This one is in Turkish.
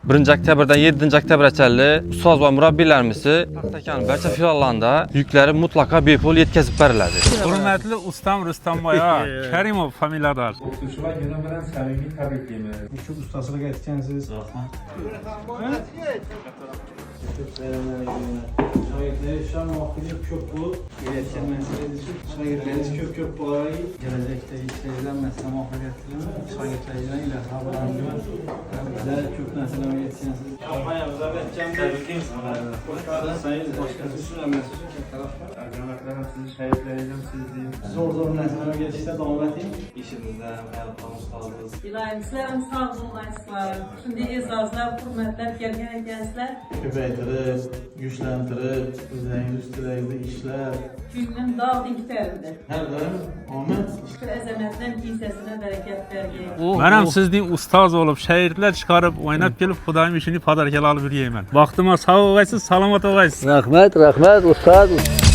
1 oktyabrdan 7 oktyabrgacha ustoz va murabbiylarimizni Paxtakanın barcha filiallarında yükleri mutlaka bepul yetkazib beriladi. Hurmatli ustam Rustamboy Karimov familiyador. O'qituvchilar yili bilan samimiy tabriklaymiz. Shu ustasiliq aytgansiz. Shogirdlar ishon mohiylik ko'p bo'lib, kelayotgan masalalar uchun shogirdlaringiz ko'p bor. Kelajakda ishlaringizdan masala mohiyatini shogirdlar bilan ilohim bilan bizlar ko'p narsalar o'rgatgansiz. Hammayamizlar aytgan tabriklaymiz. Sayingiz boshqasi uchun emas, katta rahmat. Ajomatlarim sizni, shogirdlaringiz sizni. Zo'r narsalar o'rgatishda davom eting. İşimizdə hayatlarımız qalırız. İlahilərin sağ olmasınlar. Şimdi ezazlar, hürmetler, gelgen gençler. Köpəytirib, gücləndirib, üzəriniz üstlərində işlər. Günün dağ dinklərində. Hər daim omad. Şu əzəmətdən kisəsinə bərəkət vergin. Mənəm sizning ustoz olub, şagirdlar chiqarib, o'ynab kelib, Xudoyim ishini padarkaga olib yurayman. Vaqtimiz sog' bo'lasiz, salomat bo'lasiz. Rahmat, ustoz.